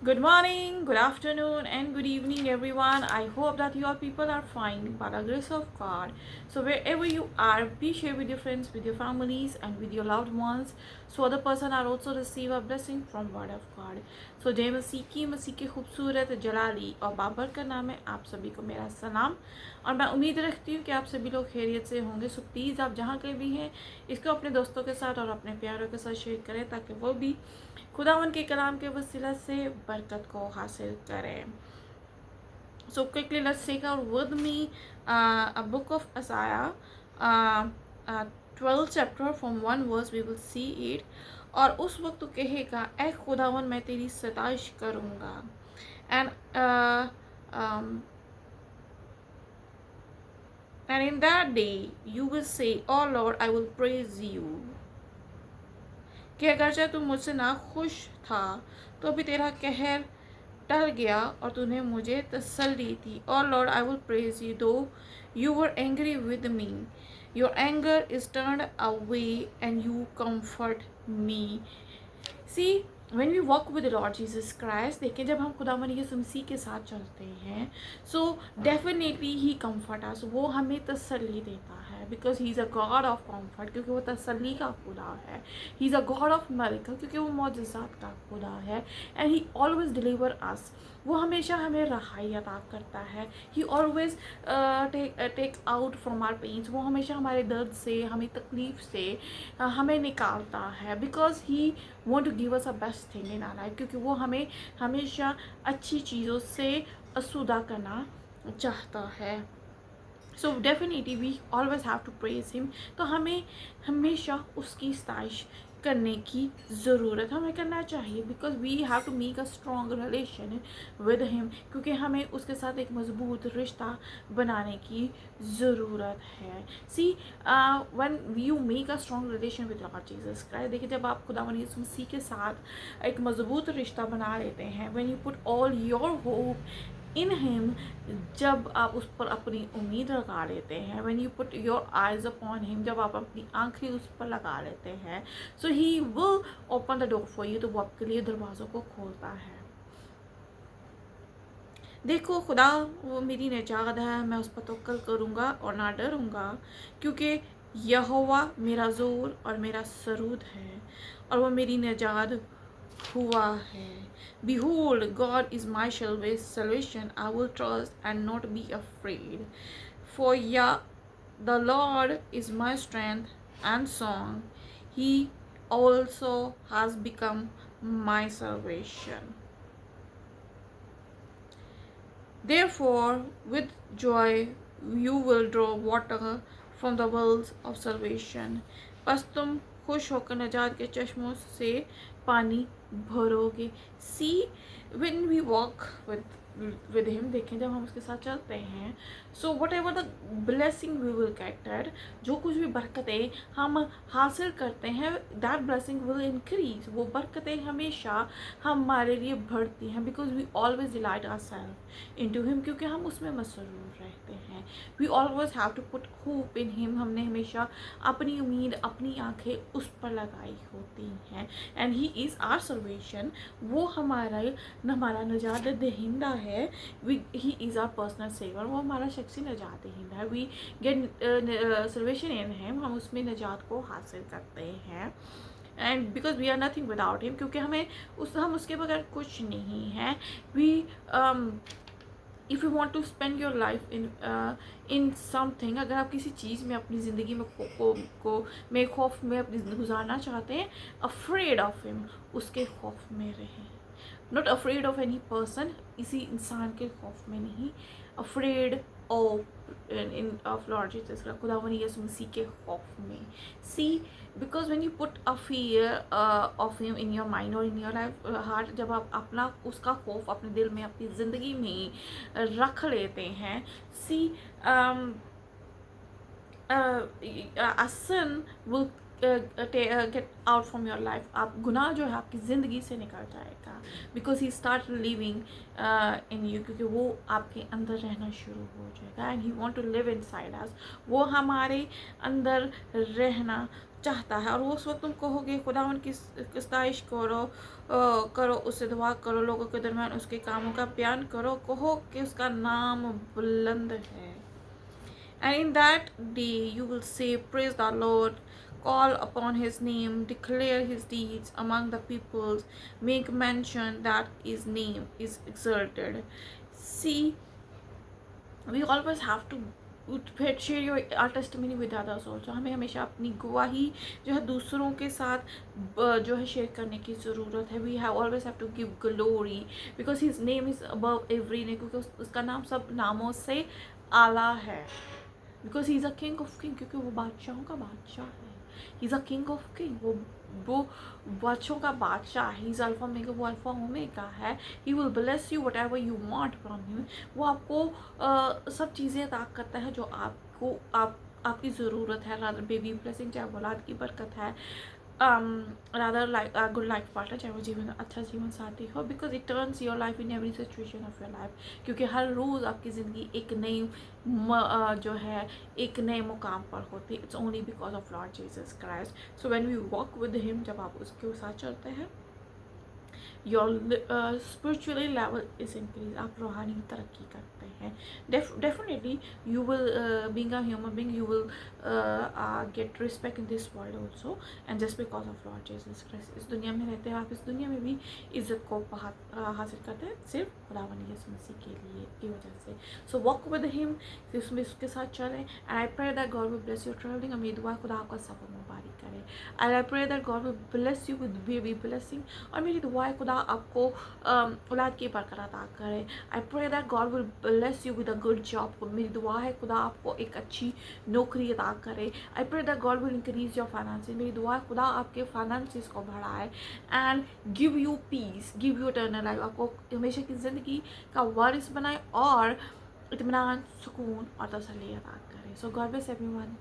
Good morning, good afternoon, and good evening, everyone. I hope that you all people are fine by the grace of God. So, wherever you are, please share with your friends, with your families, and with your loved ones, so other person are also receive a blessing from Word of God. So, जय मसीह की खूबसूरत जलाली और बाबर का नाम है आप सभी को मेरा सलाम। और मैं उम्मीद रखती हूँ कि आप सभी लोग खैरियत से होंगे। सो प्लीज़ आप जहाँ कहीं भी हैं, इसको अपने दोस्तों के साथ और अपने प्यारों के साथ शेयर करें ताकि वो भी खुदावन के कलाम के वसीला से बरकत को हासिल करें। So quickly let's take out with me a book of Isaiah, uh, 12th chapter from 1 verse we will see it। और उस वक्त तो कहेगा ऐ खुदावन मैं तेरी सताइश करूँगा। And and in that day you will say, oh Lord, I will praise you। कि अगरचे तू मुझसे ना खुश था तो भी तेरा कहर टल गया और तूने मुझे तसल्ली दी। और Lord I will praise you though you were angry with me, your anger is turned away and you comfort me. See when we walk with Lord Jesus Christ, देखिए जब हम खुदावन यीशु मसीह के साथ चलते हैं, सो डेफिनेटली ही कम्फर्ट अस, वो हमें तसल्ली देता है। Because he is a god of comfort, क्योंकि वो तसल्ली का खुदा है। He is a god of miracle, क्योंकि वो मौजज़ात का खुदा है। And he always deliver us, वो हमेशा हमें रहाई अता करता है। He always take out from our pains, वो हमेशा हमारे दर्द से, हमें तकलीफ से हमें निकालता है। Because he want to give us a best thing in our life, क्योंकि वो हमें हमेशा अच्छी चीज़ों से आसूदा करना चाहता है। So definitely we always have to praise him. तो हमें हमेशा उसकी सताइश करने की ज़रूरत हमें करना चाहिए। Because we have to make a strong relation with him, क्योंकि हमें उसके साथ एक मजबूत रिश्ता बनाने की ज़रूरत है। See when you make a strong relation with Lord Jesus Christ, देखिए जब आप खुदावन यीशु मसीह के साथ एक मजबूत रिश्ता बना लेते हैं, when you put all your hope in him, जब आप उस पर अपनी उम्मीद लगा लेते हैं, when you put your eyes upon him, जब आप अपनी आंखें उस पर लगा लेते हैं, so he will open the door for you, तो वो आपके लिए दरवाज़ों को खोलता है। देखो खुदा वो मेरी निजात है, मैं उस पर तवक्कल करूँगा और ना डरूँगा, क्योंकि यहोवा मेरा ज़ोर और मेरा सरूद है और वो मेरी निजात हुआ है। Behold, God is my salvation. I will trust and not be afraid. For Yah, the Lord is my strength and song. He also has become my salvation. Therefore, with joy you will draw water from the wells of salvation। बस तुम खुश होकर नजात के चश्मों से पानी भरोगे। सी when we walk with him, देखें जब हम उसके साथ चलते हैं, so whatever the blessing we will get, जो कुछ भी बरकतें हम हासिल करते हैं, दैट ब्लेसिंग विल इंक्रीज, वो बरकतें हमेशा हमारे लिए बढ़ती हैं। Because we always delight our self into him, क्योंकि हम उसमें मसरूर रहते हैं। We always have to put hope in him, हमने हमेशा अपनी उम्मीद, अपनी आंखें उस पर लगाई होती हैं। And he is our salvation, वो हमारा नजात दहिंदा है। He is our personal saviour, वो हमारा शख्सी नजात दहिंदा है। We get salvation in him, हम उसमें नजात को हासिल करते हैं। And because we are nothing without him, क्योंकि हम उसके बगैर कुछ नहीं हैं। We if you want to spend your life in something, अगर आप किसी चीज़ में अपनी ज़िंदगी में में खौफ में अपनी गुजारना चाहते हैं, अफ्रेड ऑफ हिम, उसके खौफ में रहें। Not afraid of any person, इसी इंसान के खौफ में नहीं, अफ्रेड ऑफ लॉर्ड जीसस, खुदावंद यीशु मसीह के खौफ में। See because when you put a fear of him in your mind और इन योर लाइफ हार्ट, जब आप अपना उसका खौफ अपने दिल में, अपनी ज़िंदगी में रख लेते हैं, सी a sin will get out from your life, आप गुनाह जो है आपकी ज़िंदगी से निकल जाएगा। Because he start living in you, क्योंकि वो आपके अंदर रहना शुरू हो जाएगा। And he want to live inside us, वो हमारे अंदर रहना चाहता है। और वो उस वक्त तुम कहोगे खुदावन की सताइश करो, करो उससे दुआ करो, लोगों के दरमियान उसके कामों का बयान करो, कहो कि उसका नाम बुलंद है। And in that day you will say, Praise the Lord, call upon his name, declare his deeds among the peoples, make mention that his name is exalted. See, we always have to share your our testimony with others also. हमें हमेशा अपनी गवाही जो है दूसरों के साथ जो है शेयर करने की ज़रूरत है. We have always have to give glory because his name is above every name, क्योंकि उसका नाम सब नामों से आला है. Because he is a king of king, क्योंकि वो बादशाहों का बादशाह है. He is a king of king, वो बादशाहों का बादशाह है. ही इज़ अल्फा ओमेगा, वो अल्फा ओमेगा है. He will bless you what ever you want from him. वो आपको सब चीज़ें अता करता है जो आपको आपकी ज़रूरत है. रादर बेबी ब्लेसिंग, चाहे औलाद की बरकत है, rather like a good life partner, चाहे वो जीवन अच्छा जीवन साथी हो, because it turns your life in every situation of your life. क्योंकि हर रोज़ आपकी ज़िंदगी एक नई जो है एक नए मुकाम पर होती है. It's only because of Lord Jesus Christ. So when we walk with him, जब आप उसके साथ चलते हैं, your spiritually level is increase. आप रूहानी तरक्की करते हैं. Definitely you will being a human being, you will get respect in this world also, and just because of Lord Jesus Christ. इस दुनिया में रहते हैं आप, इस दुनिया में भी इज्जत को हासिल करते हैं सिर्फ खुदावंद यीशु मसीह के लिए की वजह से. सो वॉक विद हिम, उसमें उसके साथ चलें. And I pray that God will bless your travelling. मेरी दुआ खुदा आपका सफर मुबारक करे. And I pray that God will bless you with baby blessing. और मेरी दुआ है खुदा आपको औलाद की बरकत अता करे. I pray that God will bless you with a good job. मेरी दुआ है खुदा आपको एक अच्छी नौकरी अता करे. I pray that God will increase your finances. मेरी दुआ है खुदा आपके फाइनेंसेस को बढ़ाए and give you peace, give you eternal life. आपको हमेशा की ज़िंदगी का वारिस बनाए और इत्मीनान, सुकून और तसल्ली अता करे. सो गॉड ब्लेस एवरीवन.